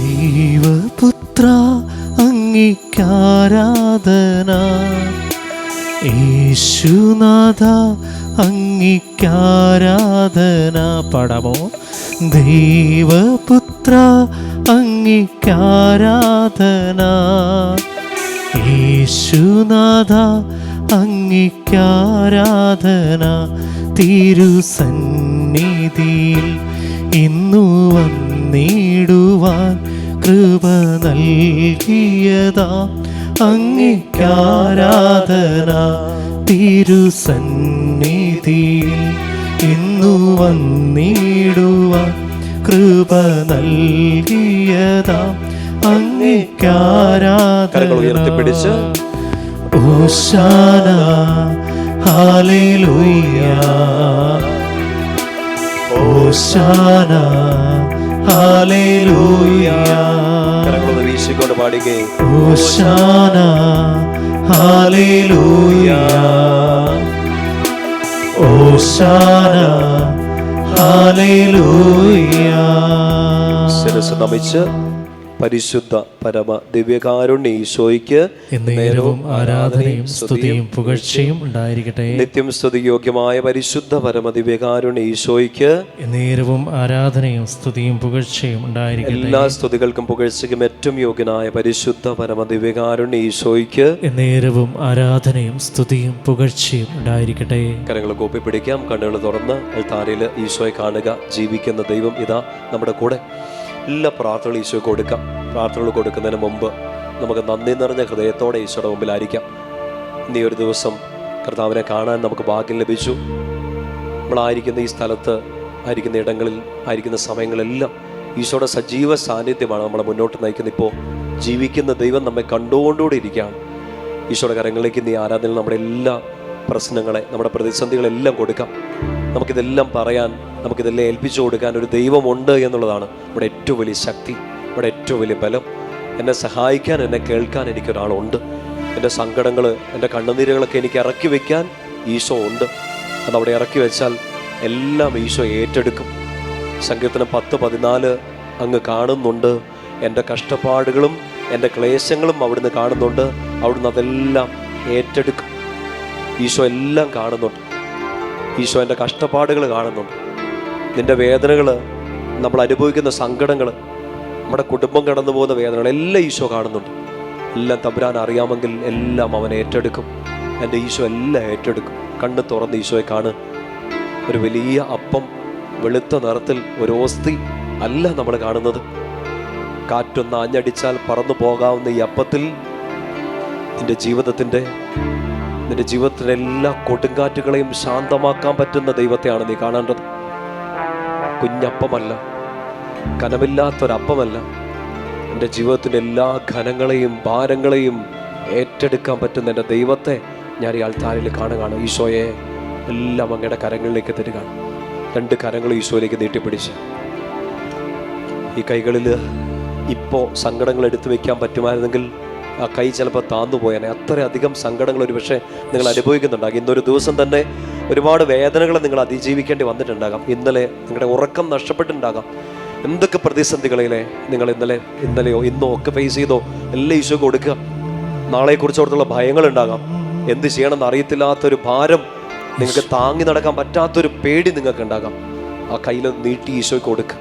ദൈവപുത്ര അങ്ങിക്കാരാധന, യേശുനാഥ അങ്ങിക്കാരാധന. പാടാമോ? ദൈവപുത്ര അങ്ങിക്കാരാധന, യേശുനാഥ അങ്ങിക്കാരാധന. തിരുസന്നിധിയിൽ ഇന്നു വന്നിടുവാൻ കൃപ നൽകിയതാ അങ്ങിക്കാരാധന. തിരുസന്നിധിയിൽ ഇന്നു വന്നിടുവാൻ കൃപ നൽകിയതാ അങ്ങിക്കാരാധന. ഹോശാന ഹല്ലേലൂയ, ഹോശാന ഹല്ലേലൂയ, ഹോശാന ഹല്ലേലൂയ, ഹോശാന ഹല്ലേലൂയ. ശിരസ്സ് നമിച്ച് പരിശുദ്ധ പരമ ദിവ്യകാരുണ്യ ഈശോയ്ക്ക് നേരവും ആരാധനയും സ്തുതിയും പുകഴ്ചയും ഉണ്ടായിരിക്കട്ടെ. നിത്യം സ്തുതി യോഗ്യമായ പരിശുദ്ധ പരമ ദിവ്യകാരുണ്യ ഈശോയ്ക്ക് നേരവും ആരാധനയും സ്തുതിയും പുകഴ്ചയും ഉണ്ടായിരിക്കട്ടെ. എല്ലാ സ്തുതികൾക്കും പുകഴ്ചയ്ക്കും ഏറ്റവും യോഗ്യനായ പരിശുദ്ധ പരമ ദിവ്യകാരുണ്യ ഈശോയ്ക്ക് നേരവും ആരാധനയും സ്തുതിയും പുകഴ്ചയും ഉണ്ടായിരിക്കട്ടെ. കരങ്ങൾ കൂപ്പി പിടിക്കാം, കണ്ണുകൾ തുറന്ന് അൾത്താരയിൽ ഈശോയെ കാണുക. ജീവിക്കുന്ന ദൈവം ഇതാ നമ്മുടെ കൂടെ. എല്ലാ പ്രാർത്ഥനകളും ഈശോയ്ക്ക് കൊടുക്കാം. പ്രാർത്ഥനകൾ കൊടുക്കുന്നതിന് മുമ്പ് നമുക്ക് നന്ദി നിറഞ്ഞ ഹൃദയത്തോടെ ഈശോയുടെ മുമ്പിലായിരിക്കാം. ഇന്നീ ഒരു ദിവസം കർത്താവിനെ കാണാൻ നമുക്ക് ഭാഗ്യം ലഭിച്ചു. നമ്മളായിരിക്കുന്ന ഈ സ്ഥലത്ത് ആയിരിക്കുന്ന ഇടങ്ങളിൽ ആയിരിക്കുന്ന സമയങ്ങളെല്ലാം ഈശോയുടെ സജീവ സാന്നിധ്യമാണ് നമ്മളെ മുന്നോട്ട് നയിക്കുന്നത്. ഇപ്പോൾ ജീവിക്കുന്ന ദൈവം നമ്മെ കണ്ടുകൊണ്ടുകൂടി ഇരിക്കുകയാണ്. ഈശോയുടെ കരങ്ങളിലേക്ക് ഈ ആരാധനയിൽ നമ്മുടെ എല്ലാ പ്രശ്നങ്ങളെ, നമ്മുടെ പ്രതിസന്ധികളെല്ലാം കൊടുക്കാം. നമുക്കിതെല്ലാം പറയാൻ, നമുക്കിതെല്ലാം ഏൽപ്പിച്ചു കൊടുക്കാൻ ഒരു ദൈവമുണ്ട് എന്നുള്ളതാണ് നമ്മുടെ ഏറ്റവും വലിയ ശക്തി, നമ്മുടെ ഏറ്റവും വലിയ ബലം. എന്നെ സഹായിക്കാൻ, എന്നെ കേൾക്കാൻ എനിക്കൊരാളുണ്ട്. എൻ്റെ സങ്കടങ്ങൾ, എൻ്റെ കണ്ണുനീരുകളൊക്കെ എനിക്ക് ഇറക്കി വയ്ക്കാൻ ഈശോ ഉണ്ട്. അതവിടെ ഇറക്കി വെച്ചാൽ എല്ലാം ഈശോ ഏറ്റെടുക്കും. സങ്കീർത്തനം 10:14 അങ്ങ് കാണുന്നുണ്ട്. എൻ്റെ കഷ്ടപ്പാടുകളും എൻ്റെ ക്ലേശങ്ങളും അവിടുന്ന് കാണുന്നുണ്ട്. അവിടുന്ന് അതെല്ലാം ഏറ്റെടുക്കും. ഈശോ എല്ലാം കാണുന്നുണ്ട്. ഈശോ എൻ്റെ കഷ്ടപ്പാടുകൾ കാണുന്നുണ്ട്. നിൻ്റെ വേദനകൾ, നമ്മൾ അനുഭവിക്കുന്ന സങ്കടങ്ങൾ, നമ്മുടെ കുടുംബം കടന്നു പോകുന്ന വേദനകൾ എല്ലാം ഈശോ കാണുന്നുണ്ട്. എല്ലാം തമ്പുരാൻ അറിയാമെങ്കിൽ എല്ലാം അവൻ ഏറ്റെടുക്കും. എൻ്റെ ഈശോ എല്ലാം ഏറ്റെടുക്കും. കണ്ണ് തുറന്ന് ഈശോയെ കാണ്. ഒരു വലിയ അപ്പം, വെളുത്ത നിറത്തിൽ ഒരു ഓസ്തി അല്ല നമ്മൾ കാണുന്നത്. കാറ്റൊന്ന് ആഞ്ഞടിച്ചാൽ പറന്നു പോകാവുന്ന ഈ അപ്പത്തിൽ നിന്റെ ജീവിതത്തിൻ്റെ എല്ലാ കൊടുങ്കാറ്റുകളെയും ശാന്തമാക്കാൻ പറ്റുന്ന ദൈവത്തെയാണ് നീ കാണേണ്ടത്. കുഞ്ഞപ്പമല്ല, കനമില്ലാത്തൊരപ്പമല്ല. എൻ്റെ ജീവിതത്തിൻ്റെ എല്ലാ ഘനങ്ങളെയും ഭാരങ്ങളെയും ഏറ്റെടുക്കാൻ പറ്റുന്ന എൻ്റെ ദൈവത്തെ ഞാൻ ഈ ആൾത്താരിൽ കാണുകയാണ്. ഈശോയെ എല്ലാം അങ്ങയുടെ കരങ്ങളിലേക്ക് തരികയാണ്. 2 കരങ്ങൾ ഈശോയിലേക്ക് നീട്ടിപ്പിടിച്ച് ഈ കൈകളിൽ ഇപ്പോൾ സങ്കടങ്ങൾ എടുത്തു വയ്ക്കാൻ പറ്റുമായിരുന്നെങ്കിൽ ആ കൈ ചിലപ്പോൾ താന്നു പോയാൽ. അത്രയധികം സങ്കടങ്ങൾ ഒരു പക്ഷേ നിങ്ങൾ അനുഭവിക്കുന്നുണ്ടാകും. ഇന്നൊരു ദിവസം തന്നെ ഒരുപാട് വേദനകൾ നിങ്ങൾ അതിജീവിക്കേണ്ടി വന്നിട്ടുണ്ടാകാം. ഇന്നലെ നിങ്ങളുടെ ഉറക്കം നഷ്ടപ്പെട്ടിട്ടുണ്ടാകാം. എന്തൊക്കെ പ്രതിസന്ധികളിലെ നിങ്ങൾ ഇന്നലെയോ ഇന്നോ ഒക്കെ ഫേസ് ചെയ്തോ എല്ലാം ഈശോ കൊടുക്കുക. നാളെക്കുറിച്ചോർത്തുള്ള ഭയങ്ങളുണ്ടാകാം. എന്ത് ചെയ്യണമെന്ന് അറിയത്തില്ലാത്തൊരു ഭാരം, നിങ്ങൾക്ക് താങ്ങി നടക്കാൻ പറ്റാത്തൊരു പേടി നിങ്ങൾക്ക് ഉണ്ടാകാം. ആ കയ്യിൽ നീട്ടി ഈശോയ്ക്ക് കൊടുക്കുക.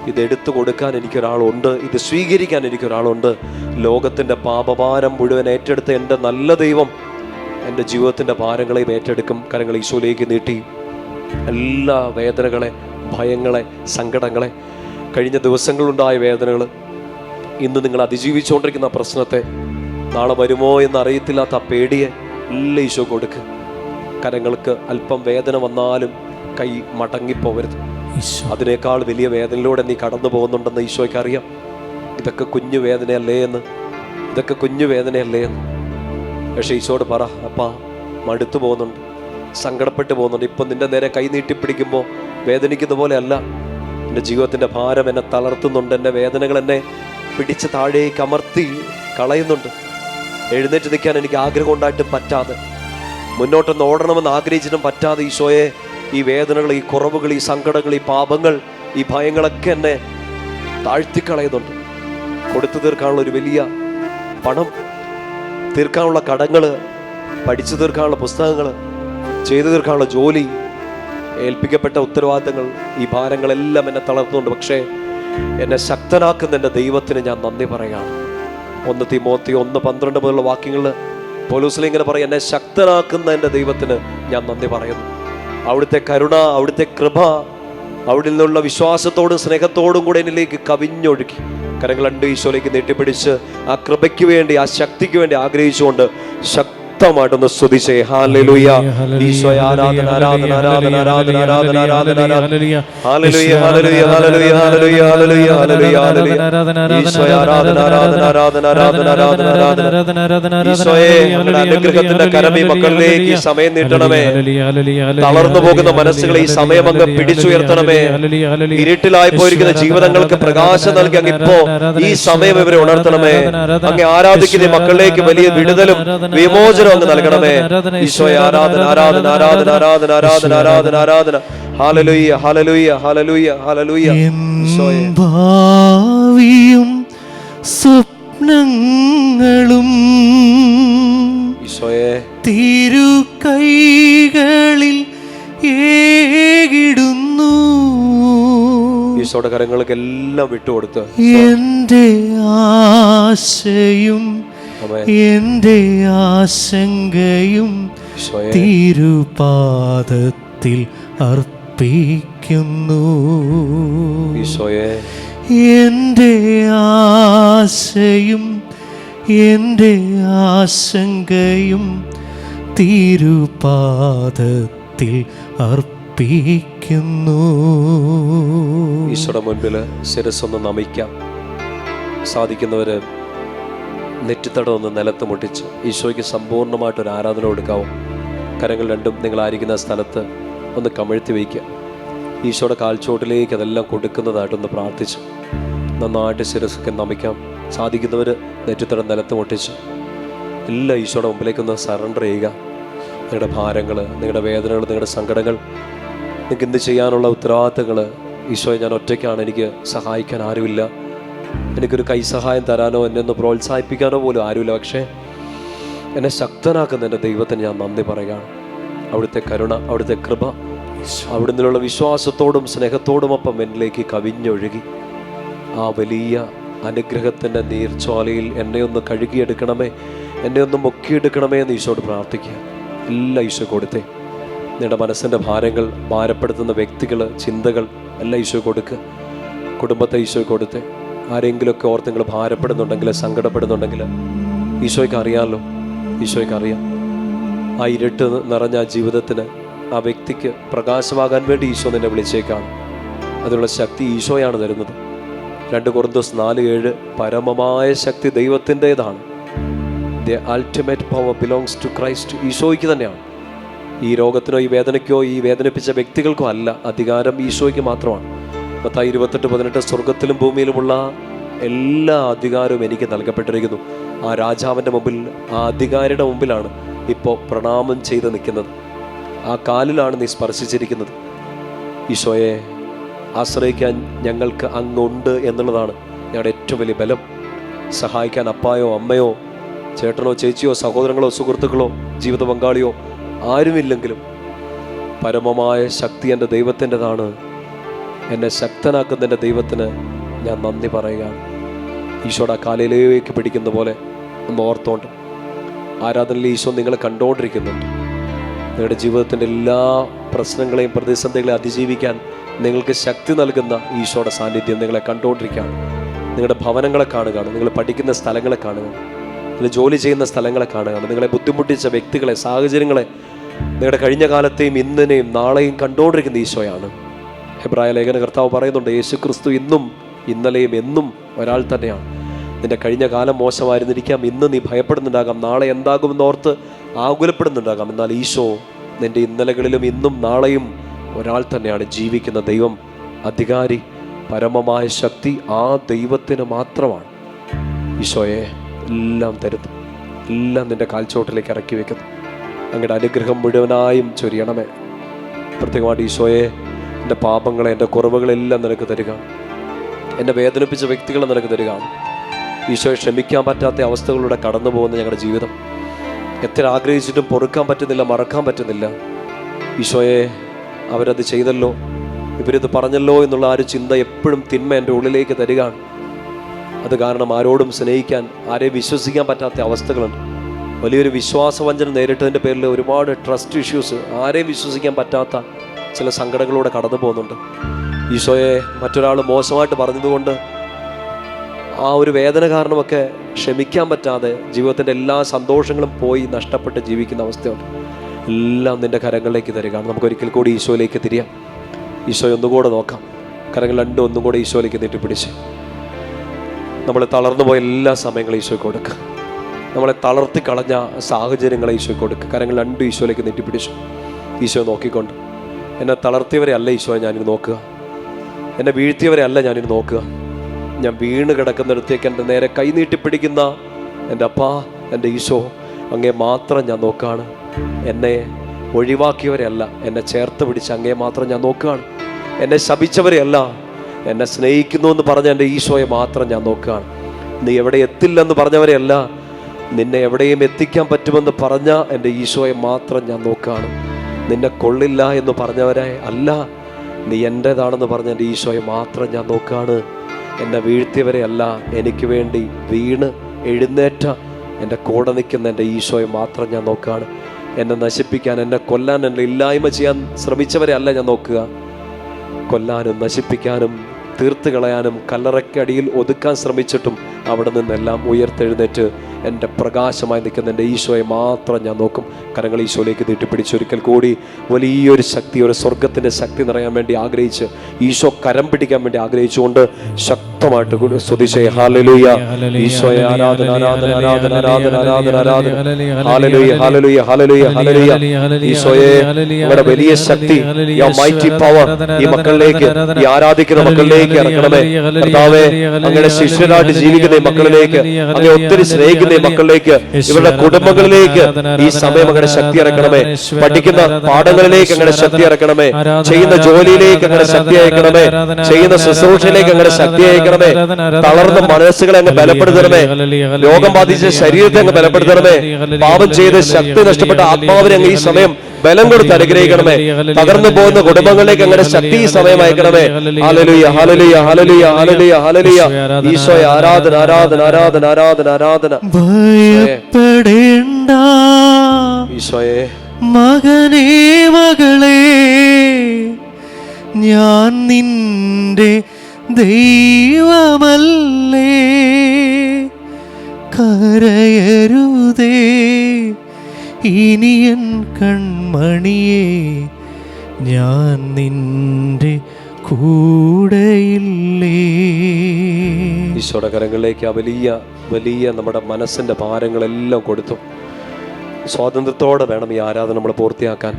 ഇതെടുത്തു കൊടുക്കാൻ എനിക്കൊരാളുണ്ട്, ഇത് സ്വീകരിക്കാൻ എനിക്കൊരാളുണ്ട്. ലോകത്തിൻ്റെ പാപഭാരം മുഴുവൻ ഏറ്റെടുത്ത് എൻ്റെ നല്ല ദൈവം എൻ്റെ ജീവിതത്തിൻ്റെ ഭാരങ്ങളെയും ഏറ്റെടുക്കും. കരങ്ങൾ ഈശോയിലേക്ക് നീട്ടി എല്ലാ വേദനകളെ, ഭയങ്ങളെ, സങ്കടങ്ങളെ, കഴിഞ്ഞ ദിവസങ്ങളുണ്ടായ വേദനകൾ, ഇന്ന് നിങ്ങൾ അതിജീവിച്ചുകൊണ്ടിരിക്കുന്ന പ്രശ്നത്തെ, നാളെ വരുമോ എന്നറിയത്തില്ലാത്ത ആ പേടിയെ എല്ലാം ഈശോ കൊടുക്കുക. കരങ്ങൾക്ക് അല്പം വേദന വന്നാലും കൈ മടങ്ങിപ്പോവരുത്. അതിനേക്കാൾ വലിയ വേദനയിലൂടെ നീ കടന്നു പോകുന്നുണ്ടെന്ന് ഈശോയ്ക്ക് അറിയാം. ഇതൊക്കെ കുഞ്ഞു വേദനയല്ലേ എന്ന്. പക്ഷേ ഈശോയോട് പറ, അപ്പാ മടുത്തു പോകുന്നുണ്ട്, സങ്കടപ്പെട്ടു പോകുന്നുണ്ട്. ഇപ്പം നിന്റെ നേരെ കൈ നീട്ടിപ്പിടിക്കുമ്പോൾ വേദനിക്കുന്ന പോലെ അല്ല. എൻ്റെ ജീവിതത്തിൻ്റെ ഭാരം എന്നെ തളർത്തുന്നുണ്ട്. എൻ്റെ വേദനകൾ എന്നെ പിടിച്ച് താഴേക്ക് അമർത്തി കളയുന്നുണ്ട്. എഴുന്നേറ്റ് നിൽക്കാൻ എനിക്ക് ആഗ്രഹം ഉണ്ടായിട്ടും പറ്റാതെ, മുന്നോട്ടൊന്ന് ഓടണമെന്ന് ആഗ്രഹിച്ചിട്ടും പറ്റാതെ ഈശോയെ ഈ വേദനകൾ, ഈ കുറവുകൾ, ഈ സങ്കടങ്ങൾ, ഈ പാപങ്ങൾ, ഈ ഭയങ്ങളൊക്കെ എന്നെ താഴ്ത്തിക്കളയുന്നുണ്ട്. കൊടുത്തു തീർക്കാനുള്ള ഒരു വലിയ പണം, തീർക്കാനുള്ള കടങ്ങൾ, പഠിച്ചു തീർക്കാനുള്ള പുസ്തകങ്ങൾ, ചെയ്തു തീർക്കാനുള്ള ജോലി, ഏൽപ്പിക്കപ്പെട്ട ഉത്തരവാദിത്തങ്ങൾ, ഈ ഭാരങ്ങളെല്ലാം എന്നെ തളർത്തുന്നുണ്ട്. പക്ഷേ എന്നെ ശക്തനാക്കുന്ന എൻ്റെ ദൈവത്തിന് ഞാൻ നന്ദി പറയുകയാണ്. 1 തിമോത്തി 1:12 മുതലുള്ള വാക്യങ്ങളിൽ പൗലോസ് ഇങ്ങനെ പറയും, എന്നെ ശക്തനാക്കുന്ന എൻ്റെ ദൈവത്തിന് ഞാൻ നന്ദി പറയുന്നു. അവിടുത്തെ കരുണ, അവിടുത്തെ കൃപ, അവിടെ നിന്നുള്ള വിശ്വാസത്തോടും സ്നേഹത്തോടും കൂടെ എന്നിലേക്ക് കവിഞ്ഞൊഴുകി. കരങ്ങൾ രണ്ട് ഈശോയിലേക്ക് നീട്ടിപ്പിടിച്ച് ആ കൃപയ്ക്ക് വേണ്ടി, ആ ശക്തിക്ക് വേണ്ടി ആഗ്രഹിച്ചുകൊണ്ട് ശക്തമായിട്ടൊന്ന് സ്തുതിച്ചേ. ഹല്ലേലൂയ. ഈശോയെ ആരാധന, ആരാധന, ആരാധന, ആരാധന, ആരാധന, ആരാധന, ആരാധന. ഹല്ലേലൂയ, ഹല്ലേലൂയ, ഹല്ലേലൂയ, ഹല്ലേലൂയ, ഹല്ലേലൂയ, ഹല്ലേലൂയ, ഹല്ലേലൂയ. ഈശോയെ ആരാധന, ആരാധന, ആരാധന, ആരാധന, ആരാധന, ആരാധന. ഈശോയെ അങ്ങയുടെ അനുഗ്രഹത്തിന്റെ കരം ഈ മക്കളിലേക്ക് ഈ സമയം നീട്ടണമേ. തളർന്നു പോകുന്ന മനസ്സുകളെ ഈ സമയം അങ്ങ് പിടിച്ചുയർത്തണമേ. ഇരുട്ടിലായി പോയിരിക്കുന്ന ജീവിതങ്ങൾക്ക് പ്രകാശം നൽകി അങ്ങ് ഇപ്പോ ഈ സമയം ഇവരെ ഉണർത്തണമേ. അങ്ങ് ആരാധിക്കുന്ന മക്കളിലേക്ക് വലിയ വിടുതലും വിമോചനം അങ്ങ് നൽകണമേ. ഈശോയെ ആരാധന, ആരാധന, ആരാധന, ആരാധന, ആരാധന, ആരാധന, ആരാധന. ഹല്ലേലൂയ, ഹല്ലേലൂയ, ഹല്ലേലൂയ, ഹല്ലേലൂയ. ഈശോയെ ഭാവിയും സ്വപ്നങ്ങളും ഈശോയെ തിരു കൈകളിൽ ഏകിടുന്നു. ഈശോയുടെ കരങ്ങൾക്ക് എല്ലാം വിട്ടുകൊടുത്ത് എന്റെ ആശയും എന്റെ ആശങ്കയും തിരുപാദത്തിൽ അർപ്പിക്കുന്നു. ഈശോയെ എന്റെ ആശയും എന്റെ ആശങ്കയും തിരുപാദത്തിൽ അർപ്പിക്കുന്നു. ഈശോയുടെ മുൻപിൽ ശിരസ്സൊന്ന് നമിക്കാം. സാധിക്കുന്നവര് നെറ്റിത്തടം ഒന്ന് നിലത്ത് മുട്ടിച്ച് ഈശോയ്ക്ക് സമ്പൂർണ്ണമായിട്ടൊരു ആരാധന കൊടുക്കാവോ? കരങ്ങൾ രണ്ടും നിങ്ങളായിരിക്കുന്ന സ്ഥലത്ത് ഒന്ന് കമിഴ്ത്തി വയ്ക്കുക. ഈശോയുടെ കാൽച്ചോട്ടിലേക്ക് അതെല്ലാം കൊടുക്കുന്നതായിട്ടൊന്ന് പ്രാർത്ഥിച്ചു നന്നായിട്ട് ശിരസ്സൊക്കെ നമിക്കാം. സാധിക്കുന്നവർ നെറ്റിത്തടം നിലത്ത് മുട്ടിച്ച് എല്ലാം ഈശോയുടെ മുമ്പിലേക്കൊന്ന് സറണ്ടർ ചെയ്യുക. നിങ്ങളുടെ ഭാരങ്ങൾ, നിങ്ങളുടെ വേദനകൾ, നിങ്ങളുടെ സങ്കടങ്ങൾ, നിങ്ങൾക്ക് എന്ത് ചെയ്യാനുള്ള ഉത്തരവാദിത്തങ്ങൾ. ഈശോയെ ഞാൻ ഒറ്റയ്ക്കാണ്, എനിക്ക് സഹായിക്കാൻ ആരുമില്ല, എനിക്കൊരു കൈസഹായം തരാനോ എന്നെ ഒന്ന് പ്രോത്സാഹിപ്പിക്കാനോ പോലും ആരുമില്ല. പക്ഷേ എന്നെ ശക്തനാക്കുന്ന എൻ്റെ ദൈവത്തിന് ഞാൻ നന്ദി പറയുകയാണ്. അവിടുത്തെ കരുണ, അവിടുത്തെ കൃപ, അവിടെ നിന്നുള്ള വിശ്വാസത്തോടും സ്നേഹത്തോടുമൊപ്പം എന്നിലേക്ക് കവിഞ്ഞൊഴുകി ആ വലിയ അനുഗ്രഹത്തിൻ്റെ നീർച്ചോലയിൽ എന്നെ ഒന്ന് കഴുകിയെടുക്കണമേ, എന്നെ ഒന്ന് മുക്കിയെടുക്കണമേ എന്ന് ഈശോയോട് പ്രാർത്ഥിക്കുക. എല്ലാം ഈശോ കൊടുത്തേ. നിങ്ങളുടെ മനസ്സിൻ്റെ ഭാരങ്ങൾ, ഭാരപ്പെടുത്തുന്ന വ്യക്തികൾ, ചിന്തകൾ എല്ലാം ഈശോ കൊടുക്കുക. കുടുംബത്തെ ഈശോ കൊടുത്തേ. ആരെങ്കിലുമൊക്കെ ഓർത്ത് നിങ്ങൾ ഭാരപ്പെടുന്നുണ്ടെങ്കിൽ, സങ്കടപ്പെടുന്നുണ്ടെങ്കിൽ ഈശോയ്ക്ക് അറിയാമല്ലോ, ഈശോയ്ക്ക് അറിയാം. ആ ഇരുട്ട് നിറഞ്ഞ ആ ജീവിതത്തിന്, ആ വ്യക്തിക്ക് പ്രകാശമാകാൻ വേണ്ടി ഈശോ നിന്നെ വിളിച്ചേക്കാണ്. അതിനുള്ള ശക്തി ഈശോയാണ് തരുന്നത്. 2 കൊരിന്ത്യർ 4:7 പരമമായ ശക്തി ദൈവത്തിൻ്റെതാണ്. The ultimate power belongs to Christ. ഈശോയ്ക്ക് തന്നെയാണ്. ഈ രോഗത്തിനോ ഈ വേദനയ്ക്കോ ഈ വേദനിപ്പിച്ച വ്യക്തികൾക്കോ അല്ല, അധികാരം ഈശോയ്ക്ക് മാത്രമാണ്. മത്തായി 28:18 സ്വർഗത്തിലും ഭൂമിയിലുമുള്ള എല്ലാ അധികാരവും എനിക്ക് നൽകപ്പെട്ടിരിക്കുന്നു. ആ രാജാവിൻ്റെ മുമ്പിൽ, ആ അധികാരിയുടെ മുമ്പിലാണ് ഇപ്പോൾ പ്രണാമം ചെയ്ത് നിൽക്കുന്നത്. ആ കാലിലാണ് നീ സ്പർശിച്ചിരിക്കുന്നത്. ഈശോയെ ആശ്രയിക്കാൻ ഞങ്ങൾക്ക് അങ്ങുണ്ട് എന്നുള്ളതാണ് ഞങ്ങളുടെ ഏറ്റവും വലിയ ബലം. സഹായിക്കാൻ അപ്പായോ അമ്മയോ ചേട്ടനോ ചേച്ചിയോ സഹോദരങ്ങളോ സുഹൃത്തുക്കളോ ജീവിത പങ്കാളിയോ ആരുമില്ലെങ്കിലും പരമമായ ശക്തി എൻ്റെ ദൈവത്തിൻ്റെതാണ്. എന്നെ ശക്തനാക്കുന്ന എൻ്റെ ദൈവത്തിന് ഞാൻ നന്ദി പറയുകയാണ്. ഈശോയുടെ കാലിലേക്ക് പിടിക്കുന്ന പോലെ ഒന്ന് ഓർത്തോണ്ട് ആരാധനയിൽ ഈശോ നിങ്ങളെ കണ്ടുകൊണ്ടിരിക്കുന്നുണ്ട്. നിങ്ങളുടെ ജീവിതത്തിൻ്റെ എല്ലാ പ്രശ്നങ്ങളെയും പ്രതിസന്ധികളെയും അതിജീവിക്കാൻ നിങ്ങൾക്ക് ശക്തി നൽകുന്ന ഈശോയുടെ സാന്നിധ്യം നിങ്ങളെ കണ്ടുകൊണ്ടിരിക്കുകയാണ്. നിങ്ങളുടെ ഭവനങ്ങളെ കാണുകയാണ്, നിങ്ങൾ പഠിക്കുന്ന സ്ഥലങ്ങളെ കാണുകയാണ്, നിങ്ങൾ ജോലി ചെയ്യുന്ന സ്ഥലങ്ങളെ കാണുകയാണ്, നിങ്ങളെ ബുദ്ധിമുട്ടിച്ച വ്യക്തികളെ, സാഹചര്യങ്ങളെ, നിങ്ങളുടെ കഴിഞ്ഞ കാലത്തെയും ഇന്നിനെയും നാളെയും കണ്ടുകൊണ്ടിരിക്കുന്ന ഈശോയാണ്. ഹെബ്രായ ലേഖന കർത്താവ് പറയുന്നുണ്ട്, യേശുക്രിസ്തു ഇന്നും ഇന്നലെയും എന്നും ഒരാൾ തന്നെയാണ്. നിന്റെ കഴിഞ്ഞ കാലം മോശമായിരുന്നിരിക്കാം, ഇന്ന് നീ ഭയപ്പെടുന്നുണ്ടാകാം, നാളെ എന്താകുമെന്നോർത്ത് ആകുലപ്പെടുന്നുണ്ടാകാം. എന്നാൽ ഈശോ നിന്റെ ഇന്നലകളിലും ഇന്നും നാളെയും ഒരാൾ തന്നെയാണ്. ജീവിക്കുന്ന ദൈവം, അധികാരി, പരമമായ ശക്തി ആ ദൈവത്തിന് മാത്രമാണ്. ഈശോയെ എല്ലാം തരുന്നു, എല്ലാം നിന്റെ കാൽച്ചോട്ടിലേക്ക് ഇറക്കി വെക്കുന്നു. അങ്ങയുടെ അനുഗ്രഹം മുഴുവനായും ചൊരിയണമേ. പ്രത്യേകമായിട്ട് ഈശോയെ എൻ്റെ പാപങ്ങളെ, എൻ്റെ കുറവുകളെല്ലാം നിനക്ക് തരിക. എന്നെ വേദനിപ്പിച്ച വ്യക്തികളെ നിനക്ക് തരിക. ഈശോയെ ക്ഷമിക്കാൻ പറ്റാത്ത അവസ്ഥകളിലൂടെ കടന്നു പോകുന്ന ഞങ്ങളുടെ ജീവിതം എത്ര ആഗ്രഹിച്ചിട്ടും പൊറുക്കാൻ പറ്റുന്നില്ല, മറക്കാൻ പറ്റുന്നില്ല. ഈശോയെ, അവരത് ചെയ്തല്ലോ, ഇവരിത് പറഞ്ഞല്ലോ എന്നുള്ള ആ ഒരു ചിന്ത എപ്പോഴും തിന്മ എൻ്റെ ഉള്ളിലേക്ക് തരികയാണ്. അത് കാരണം ആരോടും സ്നേഹിക്കാൻ, ആരെയും വിശ്വസിക്കാൻ പറ്റാത്ത അവസ്ഥകളുണ്ട്. വലിയൊരു വിശ്വാസവഞ്ചന നേരിട്ടതിൻ്റെ പേരിൽ ഒരുപാട് ട്രസ്റ്റ് ഇഷ്യൂസ്, ആരെയും വിശ്വസിക്കാൻ പറ്റാത്ത ചില സങ്കടങ്ങളിലൂടെ കടന്നു പോകുന്നുണ്ട്. ഈശോയെ, മറ്റൊരാൾ മോശമായിട്ട് പറഞ്ഞതുകൊണ്ട് ആ ഒരു വേദന കാരണമൊക്കെ ക്ഷമിക്കാൻ പറ്റാതെ ജീവിതത്തിൻ്റെ എല്ലാ സന്തോഷങ്ങളും പോയി നഷ്ടപ്പെട്ട് ജീവിക്കുന്ന അവസ്ഥയുണ്ട്. എല്ലാം നിൻ്റെ കരങ്ങളിലേക്ക് തരികയാണ്. നമുക്കൊരിക്കൽ കൂടി ഈശോയിലേക്ക് തിരിയാം. ഈശോയെ ഒന്നുകൂടെ നോക്കാം. കരങ്ങൾ രണ്ടും ഒന്നും കൂടെ ഈശോയിലേക്ക് നീട്ടിപ്പിടിച്ച് നമ്മൾ തളർന്നു പോയ എല്ലാ സമയങ്ങളും ഈശോയ്ക്ക് കൊടുക്കുക. നമ്മളെ തളർത്തി കളഞ്ഞ സാഹചര്യങ്ങളെ ഈശോയ്ക്ക് കൊടുക്കുക. കരങ്ങൾ രണ്ടും ഈശോയിലേക്ക് നീട്ടിപ്പിടിച്ചു. ഈശോ നോക്കിക്കൊണ്ട്, എന്നെ തളർത്തിയവരെ അല്ല ഈശോയെ ഞാനിനി നോക്കുക, എന്നെ വീഴ്ത്തിയവരെ അല്ല ഞാനിനി നോക്കുക. ഞാൻ വീണ് കിടക്കുന്നിടത്തേക്ക് എൻ്റെ നേരെ കൈ നീട്ടിപ്പിടിക്കുന്ന എൻ്റെ അപ്പാ, എൻ്റെ ഈശോ, അങ്ങേ മാത്രം ഞാൻ നോക്കുകയാണ്. എന്നെ ഒഴിവാക്കിയവരെ അല്ല, എന്നെ ചേർത്ത് പിടിച്ച് അങ്ങേ മാത്രം ഞാൻ നോക്കുകയാണ്. എന്നെ ശപിച്ചവരെ അല്ല, എന്നെ സ്നേഹിക്കുന്നു എന്ന് പറഞ്ഞ എൻ്റെ ഈശോയെ മാത്രം ഞാൻ നോക്കുകയാണ്. നീ എവിടെ എത്തില്ലെന്ന് പറഞ്ഞവരെ അല്ല, നിന്നെ എവിടെയും എത്തിക്കാൻ പറ്റുമെന്ന് പറഞ്ഞ എൻ്റെ ഈശോയെ മാത്രം ഞാൻ നോക്കുകയാണ്. നിന്നെ കൊള്ളില്ല എന്ന് പറഞ്ഞവരെ അല്ല, നീ എൻ്റേതാണെന്ന് പറഞ്ഞ എൻ്റെ ഈശോയെ മാത്രം ഞാൻ നോക്കുകയാണ്. എന്നെ വീഴ്ത്തിയവരെ അല്ല, എനിക്ക് വേണ്ടി വീണ് എഴുന്നേറ്റ എൻ്റെ കൂടെ നിൽക്കുന്ന എൻ്റെ ഈശോയെ മാത്രം ഞാൻ നോക്കുകയാണ്. എന്നെ നശിപ്പിക്കാൻ, എന്നെ കൊല്ലാൻ, എന്നെ ഇല്ലായ്മ ചെയ്യാൻ ശ്രമിച്ചവരെ അല്ല ഞാൻ നോക്കുക. കൊല്ലാനും നശിപ്പിക്കാനും തീർത്ത് കളയാനും കല്ലറയ്ക്കടിയിൽ ഒതുക്കാൻ ശ്രമിച്ചിട്ടും അവിടെ നിന്നെല്ലാം ഉയർത്തെഴുന്നേറ്റ് എൻ്റെ പ്രകാശമായി നിൽക്കുന്ന എൻ്റെ ഈശോയെ മാത്രം ഞാൻ നോക്കും. കരങ്ങൾ ഈശോയിലേക്ക് നീട്ടിപ്പിടിച്ച് ഒരിക്കൽ കൂടി വലിയൊരു ശക്തി, ഒരു സ്വർഗത്തിൻ്റെ ശക്തി നിറയാൻ വേണ്ടി ആഗ്രഹിച്ച്, ഈശോ കരം പിടിക്കാൻ വേണ്ടി ആഗ്രഹിച്ചുകൊണ്ട് ശക്തമായിട്ട് സ്തുതിച്ചേ. ഹല്ലേലൂയ, ഈശോയെ ആരാധന, ആരാധന, ആരാധന, ആരാധന, ആരാധന, ആരാധന. ഹല്ലേലൂയ, ഹല്ലേലൂയ, ഹല്ലേലൂയ, ഹല്ലേലൂയ. ഈശോയെ, നിങ്ങളുടെ വലിയ ശക്തി, യുവർ മൈറ്റി പവർ ഈ മക്കളിലേക്ക്, ഈ ആരാധിക്കുന്ന മക്കളിലേക്ക് ഇറക്കണമേ. കർത്താവേ, അങ്ങയുടെ ശിഷ്യരായിട്ട് ജീവിക്കുന്ന ഈ മക്കളിലേക്ക്, അങ്ങയെ ഒത്തിരി സ്നേഹിക്കുന്ന ഈ മക്കളിലേക്ക്, ഇവരുടെ കുടുംബങ്ങളിലേക്ക് ഈ സമയം അങ്ങയുടെ ശക്തി ഇറക്കണമേ. പഠിക്കുന്ന പാഠങ്ങളിലേക്ക് അങ്ങയുടെ ശക്തി ഇറക്കണമേ. ചെയ്യുന്ന ജോലിയിലേക്ക് അങ്ങയുടെ ശക്തി അയക്കണമേ. ചെയ്യുന്ന ശുശ്രൂഷയിലേക്ക് അങ്ങയുടെ ശക്തി അയക്കണമേ. തളർന്ന മനസ്സുകളെ അങ്ങ് ബലപ്പെടുത്തണമേ. രോഗം ബാധിച്ച ശരീരത്തെ അങ്ങ് ബലപ്പെടുത്തണമേ. പാപം ചെയ്ത് ശക്തി നഷ്ടപ്പെട്ട ആത്മാവിനെ അങ്ങ് ഈ സമയം ബലം കൊടുത്ത് അനുഗ്രഹിക്കണമേ. തകർന്നു പോകുന്ന കുടുംബങ്ങളിലേക്ക് അങ്ങനെ ശക്തി ഈ സമയം അയക്കണമേ. ഹല്ലേലൂയ, ഹല്ലേലൂയ, ഹല്ലേലൂയ, ഹല്ലേലൂയ, ഹല്ലേലൂയ. ഈശോയെ ആരാധന, ആരാധന, ആരാധന, ആരാധന, ആരാധന. ഭയപ്പെടേണ്ട ഈശോയെ, മകനേ മകളേ, ഞാൻ നിന്റെ ദൈവമല്ലേ. കരയരുതേ ഇനിയൻ കൺമണിയേ, ഞാൻ നിന്റെ കൂടെയില്ലേ. ഈശോയുടെ കരങ്ങളിലേക്ക് ആ വലിയ വലിയ നമ്മുടെ മനസ്സിൻ്റെ ഭാരങ്ങളെല്ലാം കൊടുത്തു. സ്വാതന്ത്ര്യത്തോടെ വേണം ഈ ആരാധന നമ്മൾ പൂർത്തിയാക്കാൻ.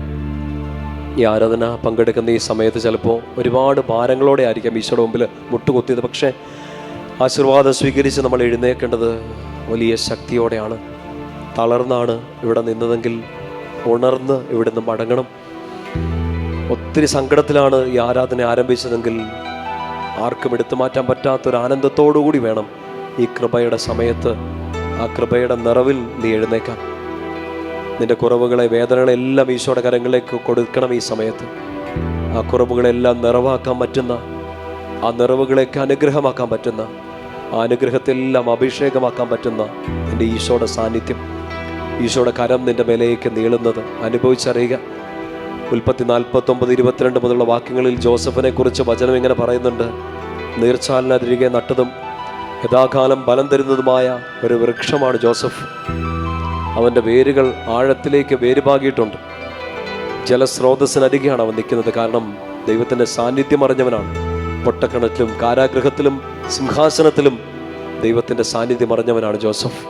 ഈ ആരാധന പങ്കെടുക്കുന്ന ഈ സമയത്ത് ചിലപ്പോൾ ഒരുപാട് ഭാരങ്ങളോടെ ആയിരിക്കാം ഈശോയുടെ മുമ്പിൽ മുട്ടുകുത്തിയത്. പക്ഷേ ആശീർവാദം സ്വീകരിച്ച് നമ്മൾ എഴുന്നേൽക്കേണ്ടത് വലിയ ശക്തിയോടെയാണ്. തളർന്നാണ് ഇവിടെ നിന്നതെങ്കിൽ ഉണർന്ന് ഇവിടുന്ന് മടങ്ങണം. ഒത്തിരി സങ്കടത്തിലാണ് ഈ ആരാധന ആരംഭിച്ചതെങ്കിൽ ആർക്കും എടുത്തു മാറ്റാൻ പറ്റാത്തൊരു ആനന്ദത്തോടു കൂടി വേണം ഈ കൃപയുടെ സമയത്ത്, ആ കൃപയുടെ നിറവിൽ നീ എഴുന്നേക്കാൻ. നിന്റെ കുറവുകളെ, വേദനകളെല്ലാം ഈശോയുടെ കരങ്ങളിലേക്ക് കൊടുക്കണം ഈ സമയത്ത്. ആ കുറവുകളെല്ലാം നിറവാക്കാൻ പറ്റുന്ന, ആ നിറവുകളെയൊക്കെ അനുഗ്രഹമാക്കാൻ പറ്റുന്ന, ആ അനുഗ്രഹത്തെല്ലാം അഭിഷേകമാക്കാൻ പറ്റുന്ന നിന്റെ ഈശോയുടെ സാന്നിധ്യം, ഈശോയുടെ കരം നിന്റെ മേലേക്ക് നീളുന്നത് അനുഭവിച്ചറിയുക. ഉൽപ്പത്തി 49:22 മുതലുള്ള വാക്യങ്ങളിൽ ജോസഫിനെ കുറിച്ച് വചനം ഇങ്ങനെ പറയുന്നുണ്ട്: നീർച്ചാലിനരികെ നട്ടതും യഥാകാലം ഫലം തരുന്നതുമായ ഒരു വൃക്ഷമാണ് ജോസഫ്. അവൻ്റെ വേരുകൾ ആഴത്തിലേക്ക് വേരുപാകിയിട്ടുണ്ട്. ജലസ്രോതസ്സിനരികെയാണ് അവൻ നിൽക്കുന്നത്. കാരണം ദൈവത്തിൻ്റെ സാന്നിധ്യം അറിഞ്ഞവനാണ്. പൊട്ടക്കിണറ്റിലും കാരാഗൃഹത്തിലും സിംഹാസനത്തിലും ദൈവത്തിൻ്റെ സാന്നിധ്യം അറിഞ്ഞവനാണ് ജോസഫ്.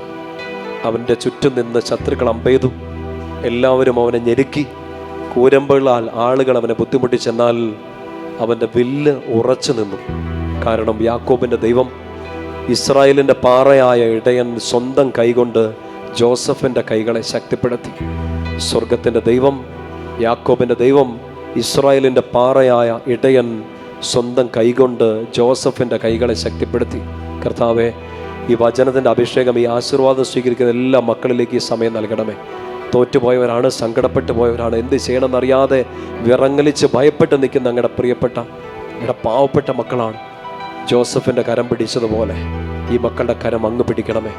അവൻ്റെ ചുറ്റും നിന്ന് ശത്രുക്കൾ അമ്പെയ്തു. എല്ലാവരും അവനെ ഞെരുക്കി. കൂരമ്പുകളാൽ ആളുകൾ അവനെ ബുദ്ധിമുട്ടിച്ചെന്നാൽ അവൻ്റെ വില്ല് ഉറച്ചു നിന്നു. കാരണം യാക്കോബിൻ്റെ ദൈവം, ഇസ്രായേലിൻ്റെ പാറയായ ഇടയൻ സ്വന്തം കൈകൊണ്ട് ജോസഫിൻ്റെ കൈകളെ ശക്തിപ്പെടുത്തി. സ്വർഗത്തിൻ്റെ ദൈവം, യാക്കോബിൻ്റെ ദൈവം, ഇസ്രായേലിൻ്റെ പാറയായ ഇടയൻ സ്വന്തം കൈകൊണ്ട് ജോസഫിൻ്റെ കൈകളെ ശക്തിപ്പെടുത്തി. കർത്താവെ, ഈ വചനത്തിൻ്റെ അഭിഷേകം, ഈ ആശീർവാദം സ്വീകരിക്കുന്ന എല്ലാ മക്കളിലേക്ക് ഈ സമയം നൽകണമേ. തോറ്റുപോയവരാണ്, സങ്കടപ്പെട്ടു പോയവരാണ്, എന്ത് ചെയ്യണമെന്നറിയാതെ വിറങ്ങലിച്ച് ഭയപ്പെട്ട് നിൽക്കുന്ന അങ്ങയുടെ പ്രിയപ്പെട്ട, അങ്ങയുടെ പാവപ്പെട്ട മക്കളാണ്. ജോസഫിൻ്റെ കരം പിടിച്ചതുപോലെ ഈ മക്കളുടെ കരം അങ്ങ് പിടിക്കണമേ.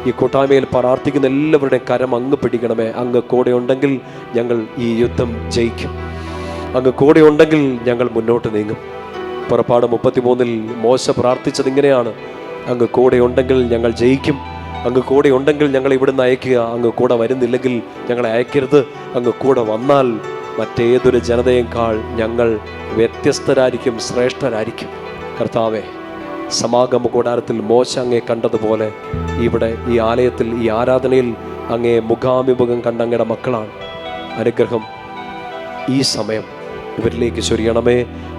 ഈ കൂട്ടായ്മയിൽ പ്രാർത്ഥിക്കുന്ന എല്ലാവരുടെയും കരം അങ്ങ് പിടിക്കണമേ. അങ്ങ് കൂടെ ഉണ്ടെങ്കിൽ ഞങ്ങൾ ഈ യുദ്ധം ജയിക്കും. അങ്ങ് കൂടെ ഉണ്ടെങ്കിൽ ഞങ്ങൾ മുന്നോട്ട് നീങ്ങും. പുറപ്പാട് 33 മോശ പ്രാർത്ഥിച്ചത് ഇങ്ങനെയാണ്: അങ്ങ് കൂടെ ഉണ്ടെങ്കിൽ ഞങ്ങൾ ജയിക്കും. അങ്ങ് കൂടെ ഉണ്ടെങ്കിൽ ഞങ്ങൾ ഇവിടുന്ന് അയക്കുക. അങ്ങ് കൂടെ വരുന്നില്ലെങ്കിൽ ഞങ്ങളെ അയക്കരുത്. അങ്ങ് കൂടെ വന്നാൽ മറ്റേതൊരു ജനതയേക്കാൾ ഞങ്ങൾ വ്യത്യസ്തരായിരിക്കും, ശ്രേഷ്ഠരായിരിക്കും. കർത്താവേ, സമാഗമ കൂടാരത്തിൽ മോശ അങ്ങയെ കണ്ടതുപോലെ ഇവിടെ ഈ ആലയത്തിൽ, ഈ ആരാധനയിൽ അങ്ങയെ മുഖാഭിമുഖം കണ്ട അങ്ങയുടെ മക്കളാണ്. അനുഗ്രഹം ഈ സമയം ഇവരിലേക്ക് ചൊരിയണമേ.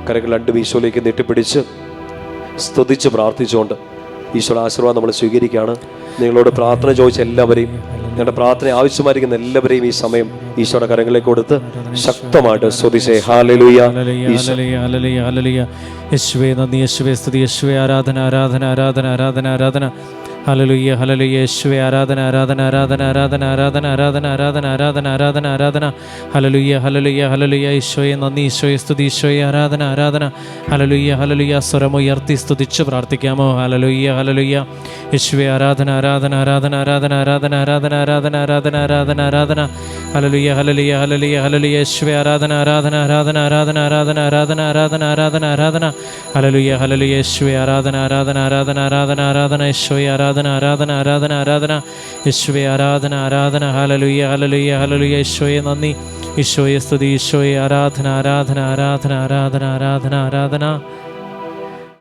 കരങ്ങൾ രണ്ടും ഈശോയിലേക്ക് നീട്ടിപ്പിടിച്ച് സ്തുതിച്ച് പ്രാർത്ഥിച്ചുകൊണ്ട് ഈശോയുടെ ആശീർവാദം നമ്മൾ സ്വീകരിക്കുകയാണ്. നിങ്ങളോട് പ്രാർത്ഥന ചോദിച്ച എല്ലാവരെയും, നിങ്ങളുടെ പ്രാർത്ഥന ആവശ്യമായിരിക്കുന്ന എല്ലാവരെയും ഈ സമയം ഈശോയുടെ കരങ്ങളിലേക്ക് കൊടുത്ത് ശക്തമായിട്ട് സ്തുതിച്ചേ. Hallelujah, hallelujah. യേശുവേ നന്ദി, യേശുവേ സ്തുതി, യേശുവേ ആരാധന, ആരാധന, ആരാധന, ആരാധന, ആരാധന. Hallelujah, hallelujah. യേശുവേ ആരാധന, ആരാധന, ആരാധന, ആരാധന, ആരാധന, ആരാധന, ആരാധന, ആരാധന, ആരാധന, ആരാധന. ഹല്ലേലൂയ, ഹല്ലേലൂയ, ഹല്ലേലൂയ. ഈശോയെ നന്ദി, ഈശോയെ സ്തുതി, ഈശോയെ ആരാധന, ആരാധന. Hallelujah, hallelujah. സ്വരമുയർത്തി സ്തുതിച്ച് പ്രാർത്ഥിക്കാമോ? Hallelujah, hallelujah. യേശുവേ ആരാധന, ആരാധന, ആരാധന, ആരാധന, ആരാധന, ആരാധന, ആരാധന, ആരാധന, ആരാധന, ആരാധന. ഹല്ലേലൂയ, ഹല്ലേലൂയ, ഹല്ലേലൂയ, ഹല്ലേലൂയ. യേശുവേ ആരാധന, ആരാധന, ആരാധന, ആരാധന, ആരാധന, ആരാധന, ആരാധന, ആരാധന, ആരാധന. Hallelujah, hallelujah. യേശുവേ ആരാധന, ആരാധന, ആരാധന, ആരാധന, ആരാധന. യേശുവേ ആരാധന, ആരാധന, ആരാധന, ആരാധന. യേശുവേ ആരാധന, ആരാധന. ഹല്ലേലൂയ, ഹല്ലേലൂയ, ഹല്ലേലൂയ. ഈശോയെ നന്ദി, ഈശോയെ സ്തുതി, ഈശോയെ ആരാധന, ആരാധന, ആരാധന, ആരാധന, ആരാധന, ആരാധന.